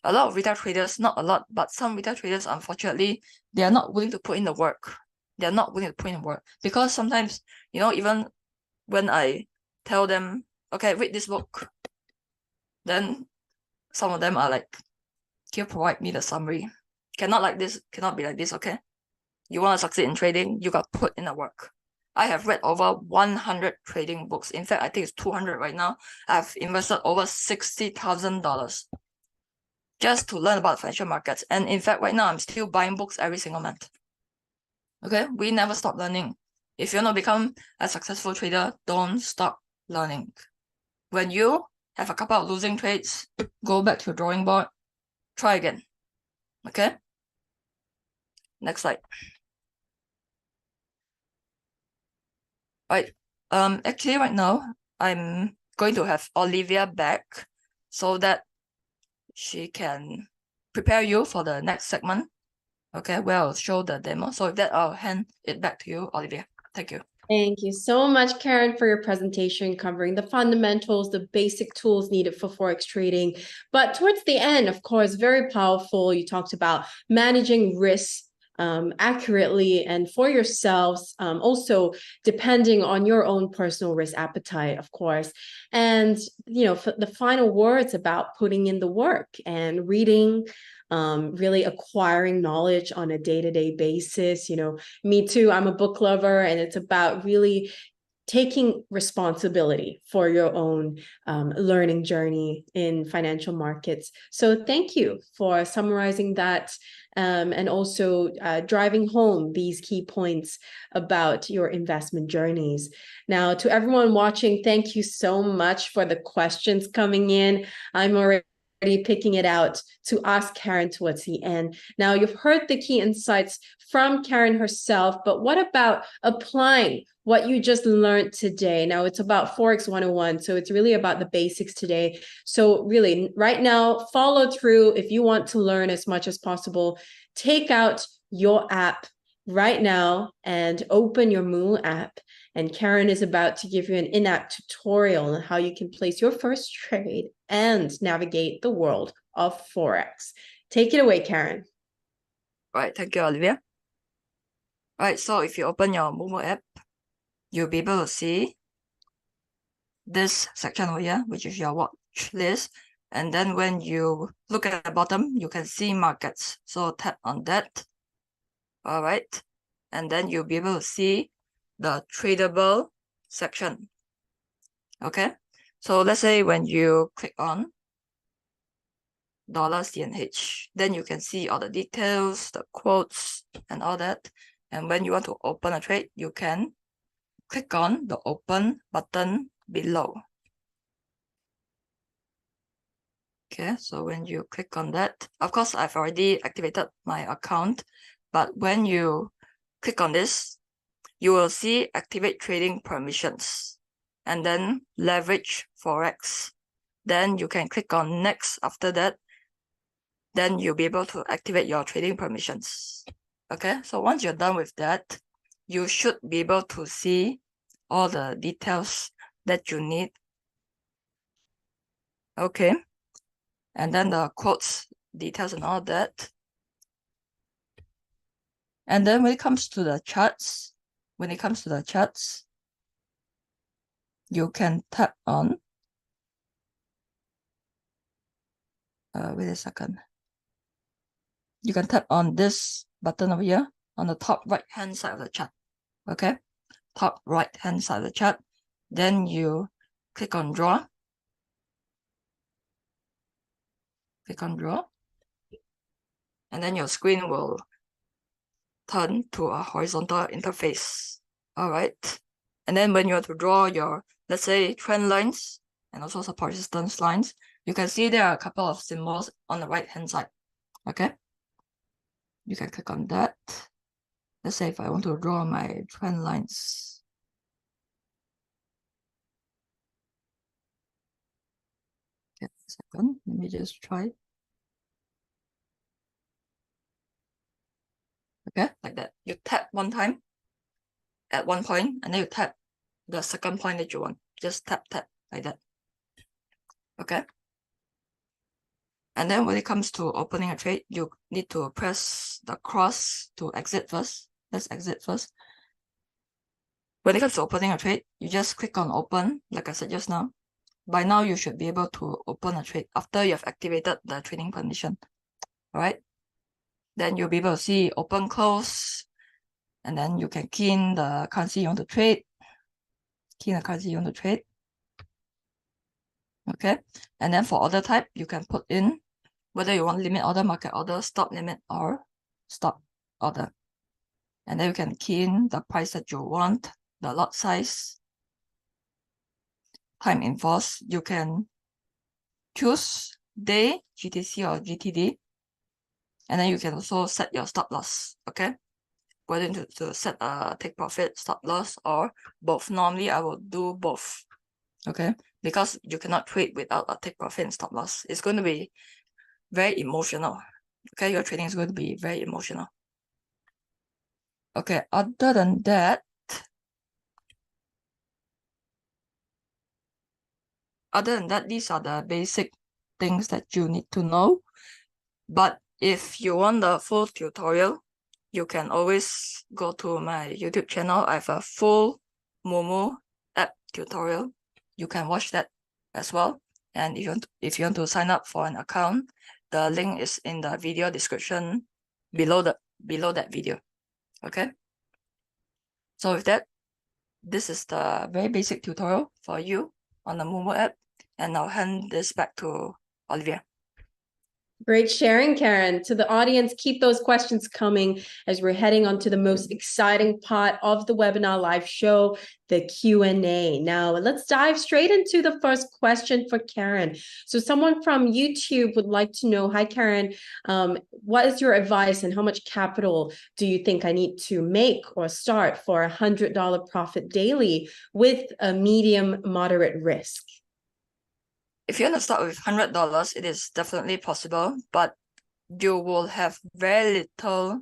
A lot of retail traders, not a lot, but some retail traders, unfortunately, they are not willing to put in the work. They're not willing to put in the work because sometimes, you know, even when I tell them, okay, read this book, then some of them are like, can you provide me the summary? Cannot be like this, okay? You want to succeed in trading, you got to put in the work. I have read over 100 trading books. In fact, I think it's 200 right now. I've invested over $60,000 just to learn about financial markets. And in fact, right now, I'm still buying books every single month. Okay, we never stop learning. If you want to become a successful trader, don't stop learning. When you have a couple of losing trades, go back to your drawing board, try again. Okay? Next slide. Right. Actually, right now, I'm going to have Olivia back so that she can prepare you for the next segment. Okay, where I'll show the demo. So with that, I'll hand it back to you, Olivia. Thank you. Thank you so much, Karen, for your presentation covering the fundamentals, the basic tools needed for Forex trading. But towards the end, of course, very powerful. You talked about managing risks accurately and for yourselves, also depending on your own personal risk appetite, of course. And, the final words about putting in the work and reading, really acquiring knowledge on a day-to-day basis. Me too, I'm a book lover, and it's about really taking responsibility for your own learning journey in financial markets. So thank you for summarizing that, and also driving home these key points about your investment journeys. Now, to everyone watching, thank you so much for the questions coming in. I'm already picking it out to ask Karen towards the end. Now, you've heard the key insights from Karen herself, but what about applying what you just learned today? Now, it's about Forex 101, so it's really about the basics today. So really, right now, follow through if you want to learn as much as possible. Take out your app right now and open your Moo app. And Karen is about to give you an in-app tutorial on how you can place your first trade and navigate the world of Forex. Take it away, Karen. Right, thank you, Olivia. Right, so if you open your Momo app, you'll be able to see this section over here, which is your watch list. And then when you look at the bottom, you can see markets. So tap on that. All right. And then you'll be able to see the tradable section. Okay. So let's say when you click on $CNH, then you can see all the details, the quotes, and all that. And when you want to open a trade, you can click on the open button below. Okay, so when you click on that, of course, I've already activated my account, but when you click on this, you will see activate trading permissions and then leverage Forex. Then you can click on next after that. Then you'll be able to activate your trading permissions. Okay, so once you're done with that, you should be able to see all the details that you need. Okay, and then the quotes, details and all that. And then when it comes to the charts, you can tap on, wait a second. You can tap on this button over here on the top right-hand side of the chart. Okay, top right-hand side of the chart. Then you click on draw. Click on draw. And then your screen will turn to a horizontal interface. All right. And then when you have to draw your, let's say, trend lines and also support resistance lines, you can see there are a couple of symbols on the right-hand side. Okay. You can click on that. Let's say if I want to draw my trend lines. Okay, a second. Let me just try. Okay, like that. You tap one time at one point, and then you tap the second point that you want. Just tap, like that. Okay. And then when it comes to opening a trade, you need to press the cross to exit first. Let's exit first. When it comes to opening a trade, you just click on open, like I said just now. By now, you should be able to open a trade after you have activated the trading permission. All right. Then you'll be able to see open, close, and then you can key in the currency you want to trade. Key in the currency you want to trade. Okay. And then for order type, you can put in whether you want limit order, market order, stop limit, or stop order. And then you can key in the price that you want, the lot size, time in force. You can choose day, GTC or GTD. And then you can also set your stop loss, okay? Whether to set a take profit, stop loss, or both. Normally, I will do both, okay? Because you cannot trade without a take profit and stop loss. It's going to be very emotional, okay? Your trading is going to be very emotional. Okay, other than that, these are the basic things that you need to know. But if you want the full tutorial, you can always go to my YouTube channel. I have a full Moomoo app tutorial. You can watch that as well. And if you want to sign up for an account, the link is in the video description below that video. Okay. So with that, this is the very basic tutorial for you on the Moomoo app. And I'll hand this back to Olivia. Great sharing, Karen. To the audience, keep those questions coming as we're heading on to the most exciting part of the webinar live show, the Q&A. Now, let's dive straight into the first question for Karen. So someone from YouTube would like to know, hi, Karen, what is your advice and how much capital do you think I need to make or start for a $100 profit daily with a medium moderate risk? If you want to start with $100, it is definitely possible, but you will have very little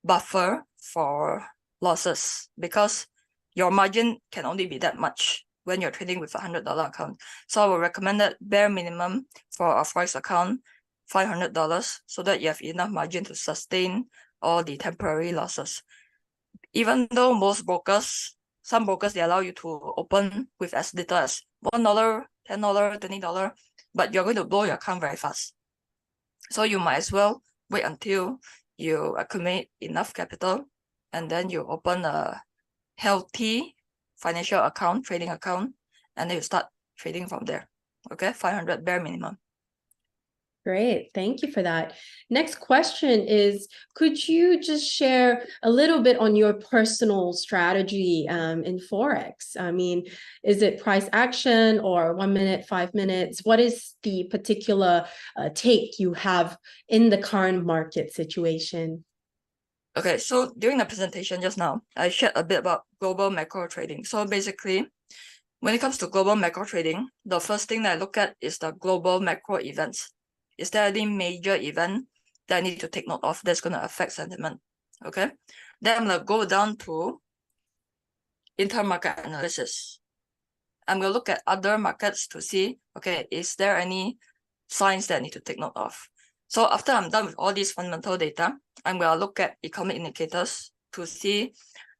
buffer for losses because your margin can only be that much when you're trading with a $100 account. So I will recommend that bare minimum for a Forex account, $500, so that you have enough margin to sustain all the temporary losses. Even though some brokers, they allow you to open with as little as $1, $10, $20, but you're going to blow your account very fast. So you might as well wait until you accumulate enough capital and then you open a healthy financial account, trading account, and then you start trading from there. Okay, 500 bare minimum. Great. Thank you for that. Next question is, could you just share a little bit on your personal strategy in Forex? I mean, is it price action or 1 minute, 5 minutes? What is the particular take you have in the current market situation? Okay, so during the presentation just now, I shared a bit about global macro trading. So basically, when it comes to global macro trading, the first thing that I look at is the global macro events. Is there any major event that I need to take note of that's going to affect sentiment? Okay. Then I'm going to go down to intermarket analysis. I'm going to look at other markets to see, okay, is there any signs that I need to take note of? So after I'm done with all these fundamental data, I'm going to look at economic indicators to see,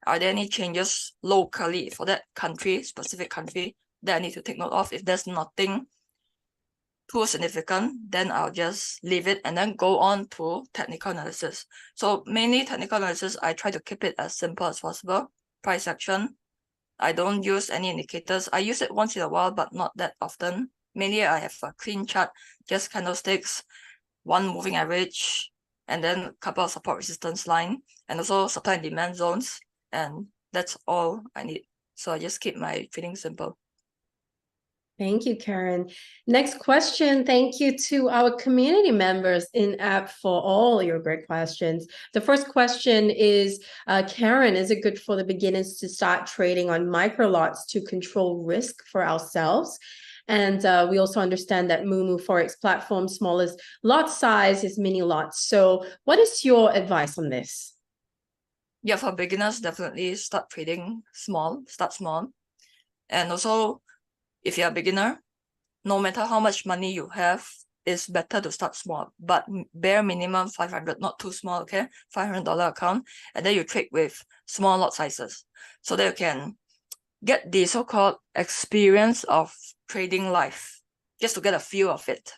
are there any changes locally for that country, specific country, that I need to take note of? If there's nothing too significant, then I'll just leave it and then go on to technical analysis. So mainly technical analysis, I try to keep it as simple as possible. Price action, I don't use any indicators. I use it once in a while, but not that often. Mainly I have a clean chart, just candlesticks, one moving average, and then a couple of support resistance line, and also supply and demand zones. And that's all I need. So I just keep my trading simple. Thank you, Karen. Next question. Thank you to our community members in app for all your great questions. The first question is, Karen, is it good for the beginners to start trading on micro lots to control risk for ourselves? And we also understand that Moomoo Forex platform smallest lot size is mini lots. So what is your advice on this? Yeah, for beginners, definitely start trading small, start small. And also, if you're a beginner, no matter how much money you have, it's better to start small, but bare minimum 500, not too small, okay? $500 account, and then you trade with small lot sizes so that you can get the so-called experience of trading life, just to get a feel of it,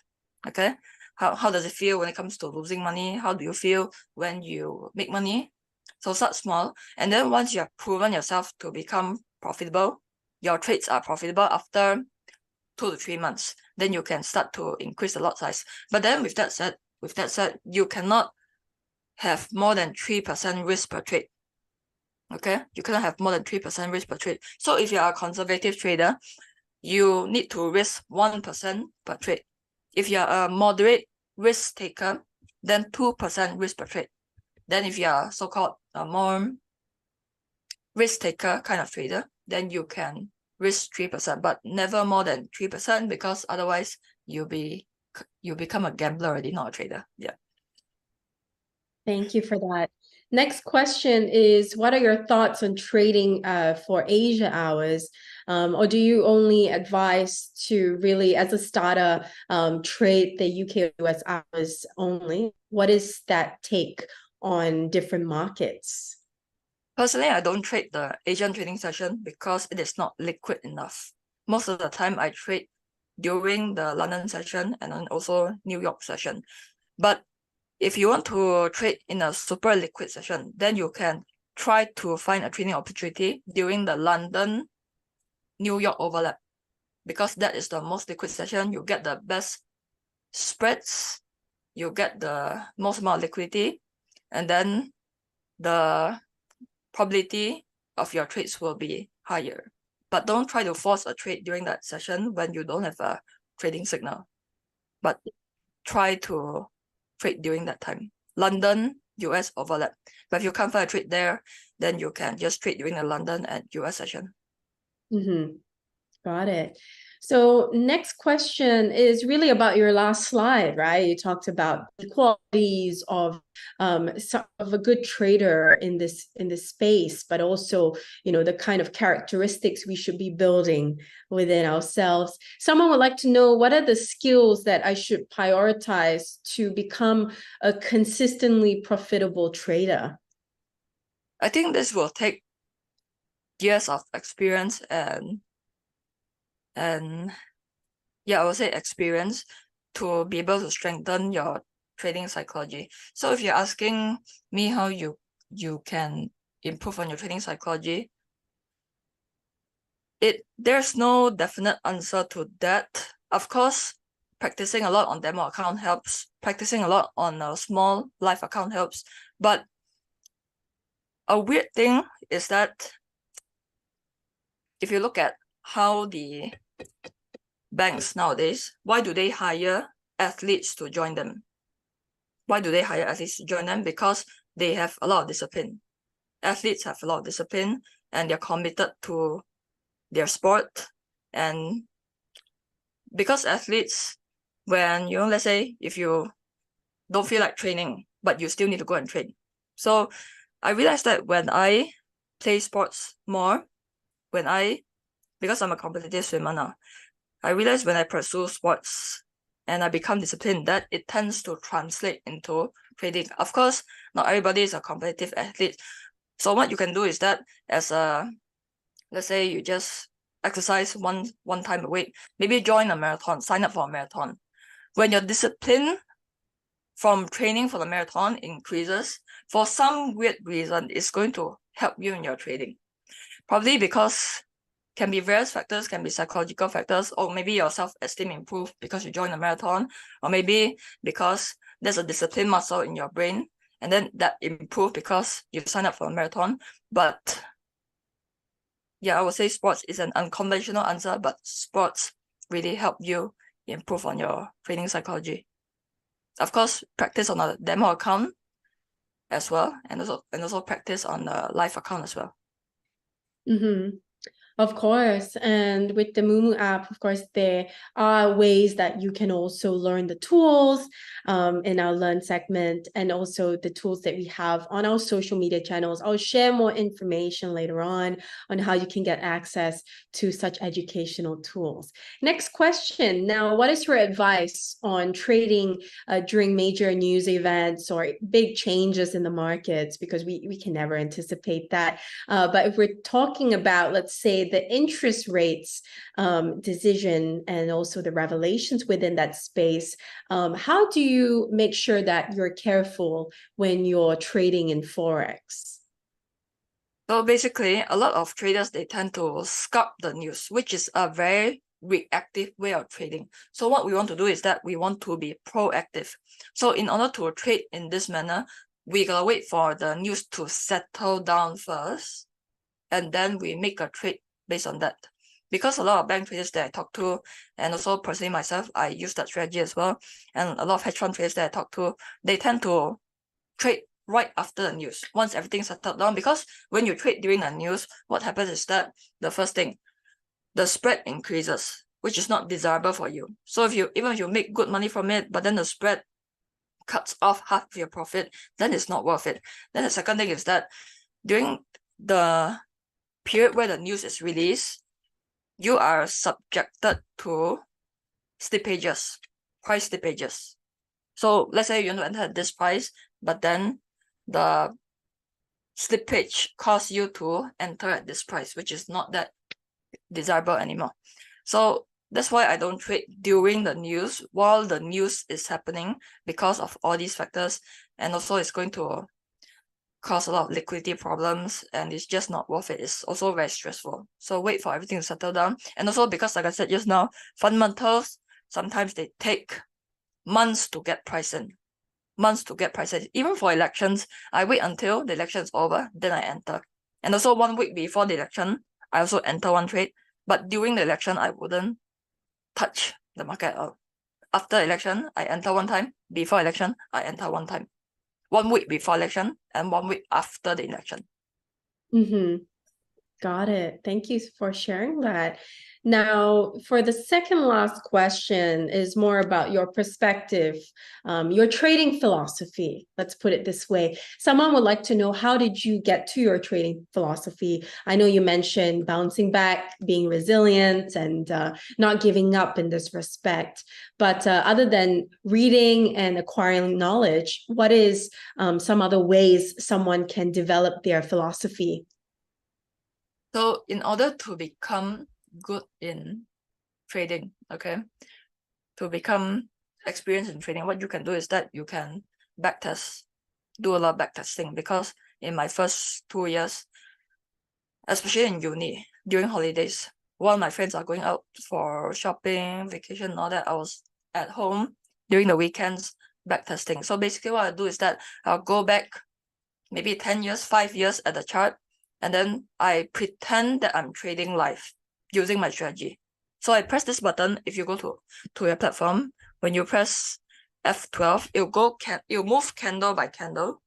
okay? How does it feel when it comes to losing money? How do you feel when you make money? So start small, and then once you have proven yourself to become profitable, your trades are profitable after 2 to 3 months, then you can start to increase the lot size. But then with that said, you cannot have more than 3% risk per trade. Okay, you cannot have more than 3% risk per trade. So if you are a conservative trader, you need to risk 1% per trade. If you are a moderate risk taker, then 2% risk per trade. Then if you are so-called a more risk taker kind of trader, then you can risk 3%, but never more than 3%, because otherwise you become a gambler already, not a trader. Yeah. Thank you for that. Next question is, what are your thoughts on trading for Asia hours? Or do you only advise to really, as a starter, trade the UK US hours only? What is that take on different markets? Personally, I don't trade the Asian trading session because it is not liquid enough. Most of the time, I trade during the London session and then also New York session. But if you want to trade in a super liquid session, then you can try to find a trading opportunity during the London, New York overlap, because that is the most liquid session. You get the best spreads, you get the most amount of liquidity, and then the probability of your trades will be higher. But don't try to force a trade during that session when you don't have a trading signal. But try to trade during that time. London, US overlap. But if you can't find a trade there, then you can just trade during the London and US session. Got it. So next question is really about your last slide, right? You talked about the qualities of a good trader in this space, but also, you know, the kind of characteristics we should be building within ourselves. Someone would like to know, what are the skills that I should prioritize to become a consistently profitable trader? I think this will take years of experience and yeah, I would say experience to be able to strengthen your trading psychology. So if you're asking me how you can improve on your trading psychology, there's no definite answer to that. Of course, practicing a lot on demo account helps. Practicing a lot on a small live account helps. But a weird thing is that if you look at how the banks nowadays, why do they hire athletes to join them? Why do they hire athletes to join them? Because they have a lot of discipline. Athletes have a lot of discipline and they're committed to their sport. And because athletes, when, you know, let's say if you don't feel like training, but you still need to go and train. So I realized that when I play sports more, because I'm a competitive swimmer now, I realized when I pursue sports and I become disciplined, that it tends to translate into trading. Of course, not everybody is a competitive athlete. So what you can do is that as a, let's say you just exercise one time a week, maybe join a marathon, sign up for a marathon. When your discipline from training for the marathon increases, for some weird reason, it's going to help you in your trading. Probably because can be various factors, can be psychological factors, or maybe your self-esteem improved because you joined a marathon, or maybe because there's a discipline muscle in your brain, and then that improved because you signed up for a marathon. But yeah, I would say sports is an unconventional answer, but sports really help you improve on your trading psychology. Of course, practice on a demo account as well, and also practice on a live account as well. Of course. And with the Moomoo app, of course, there are ways that you can also learn the tools in our Learn segment, and also the tools that we have on our social media channels. I'll share more information later on how you can get access to such educational tools. Next question. Now, what is your advice on trading during major news events or big changes in the markets? Because we can never anticipate that. But if we're talking about, let's say, the interest rates decision and also the revelations within that space, how do you make sure that you're careful when you're trading in Forex? So basically, a lot of traders, they tend to scalp the news, which is a very reactive way of trading. So what we want to do is that we want to be proactive. So in order to trade in this manner, we gotta wait for the news to settle down first, and then we make a trade based on that. Because a lot of bank traders that I talk to, and also personally myself, I use that strategy as well. And a lot of hedge fund traders that I talk to, they tend to trade right after the news, once everything settled down. Because when you trade during the news, what happens is that the first thing, the spread increases, which is not desirable for you. So even if you make good money from it, but then the spread cuts off half of your profit, then it's not worth it. Then the second thing is that during the period where the news is released, you are subjected to slippages, price slippages. So let's say you want to enter at this price, but then the slippage cause you to enter at this price, which is not that desirable anymore. So that's why I don't trade during the news while the news is happening, because of all these factors. And also it's going to cause a lot of liquidity problems, and it's just not worth it. It's also very stressful. So wait for everything to settle down. And also because, like I said just now, fundamentals, sometimes they take months to get priced in. Months to get priced in. Even for elections, I wait until the election is over, then I enter. And also 1 week before the election, I also enter one trade. But during the election, I wouldn't touch the market. After election, I enter one time. Before election, I enter one time. 1 week before election and 1 week after the election. Got it. Thank you for sharing that. Now, for the second last question is more about your perspective, your trading philosophy. Let's put it this way. Someone would like to know, how did you get to your trading philosophy? I know you mentioned bouncing back, being resilient, and not giving up in this respect. But other than reading and acquiring knowledge, what is some other ways someone can develop their philosophy? So in order to become good in trading, okay, to become experienced in trading, what you can do is that you can backtest, do a lot of backtesting. Because in my first 2 years, especially in uni, during holidays, while my friends are going out for shopping, vacation, and all that, I was at home during the weekends backtesting. So basically what I do is that I'll go back maybe 10 years, 5 years at the chart, and then I pretend that I'm trading live using my strategy. So I press this button. If you go to your platform, when you press F12, it'll move candle by candle.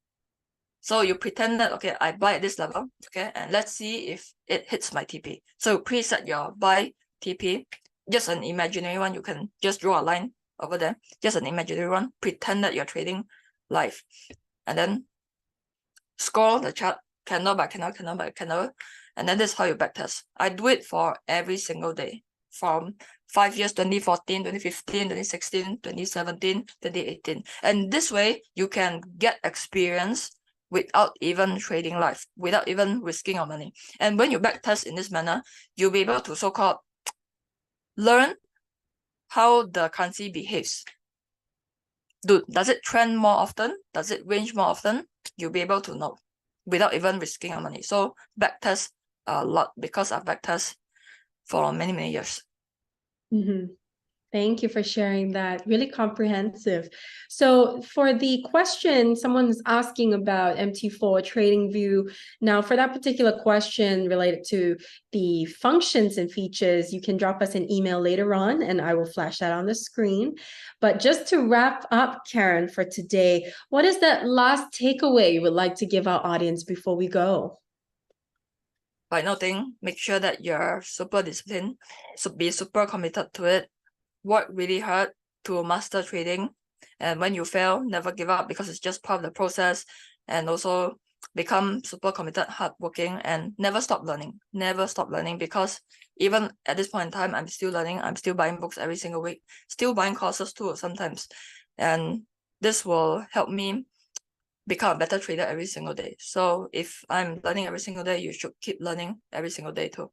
So you pretend that, okay, I buy at this level, okay, and let's see if it hits my TP. So preset your buy TP, just an imaginary one. You can just draw a line over there, just an imaginary one. Pretend that you're trading live, and then scroll the chart candle by candle, candle by candle, and then this is how you backtest. I do it for every single day from 5 years, 2014, 2015, 2016, 2017, 2018. And this way you can get experience without even trading live, without even risking your money. And when you backtest in this manner, you'll be able to so-called learn how the currency behaves. Does it trend more often? Does it range more often? You'll be able to know without even risking your money. So backtest a lot, because I've backtest for many, many years. Thank you for sharing that. Really comprehensive. So for the question, someone's asking about MT4 trading view. Now, for that particular question related to the functions and features, you can drop us an email later on and I will flash that on the screen. But just to wrap up, Karen, for today, what is that last takeaway you would like to give our audience before we go? By noting, make sure that you're super disciplined, so be super committed to it. Work really hard to master trading, and when you fail, never give up, because it's just part of the process. And also become super committed, hardworking, and never stop learning. Never stop learning, because even at this point in time, I'm still learning. I'm still buying books every single week, still buying courses too sometimes, and this will help me become a better trader every single day. So if I'm learning every single day, you should keep learning every single day too.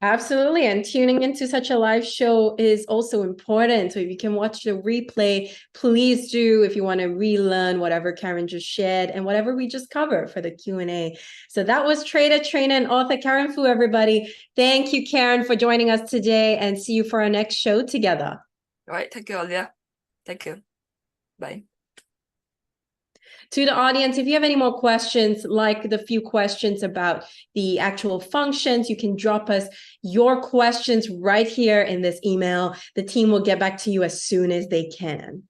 Absolutely. And tuning into such a live show is also important. So if you can watch the replay, please do, if you want to relearn whatever Karen just shared and whatever we just covered for the Q&A. So that was trader, trainer, and author Karen Fu, everybody. Thank you, Karen, for joining us today, and see you for our next show together. All right. Thank you, Olivia. Thank you. Bye. To the audience, if you have any more questions, like the few questions about the actual functions, you can drop us your questions right here in this email. The team will get back to you as soon as they can.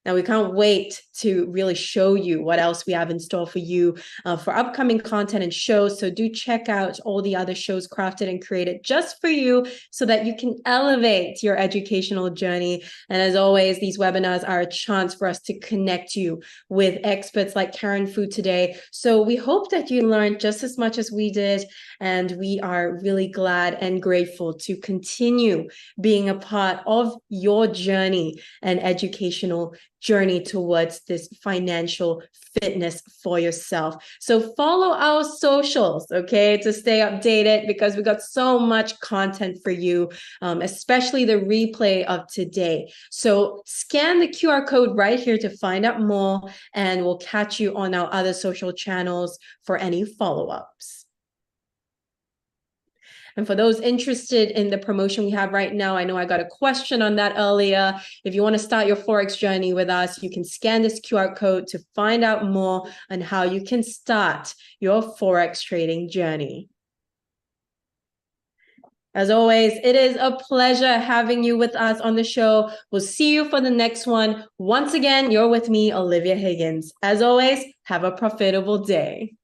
Now, we can't wait to really show you what else we have in store for you for upcoming content and shows. So do check out all the other shows crafted and created just for you so that you can elevate your educational journey. And as always, these webinars are a chance for us to connect you with experts like Karen Fu today. So we hope that you learned just as much as we did. And we are really glad and grateful to continue being a part of your journey and educational journey towards this financial fitness for yourself. So follow our socials, okay, to stay updated, because we got so much content for you, especially the replay of today. So scan the QR code right here to find out more, and we'll catch you on our other social channels for any follow-ups. And for those interested in the promotion we have right now, I know I got a question on that earlier. If you want to start your Forex journey with us, you can scan this QR code to find out more on how you can start your Forex trading journey. As always, it is a pleasure having you with us on the show. We'll see you for the next one. Once again, you're with me, Olivia Higgins. As always, have a profitable day.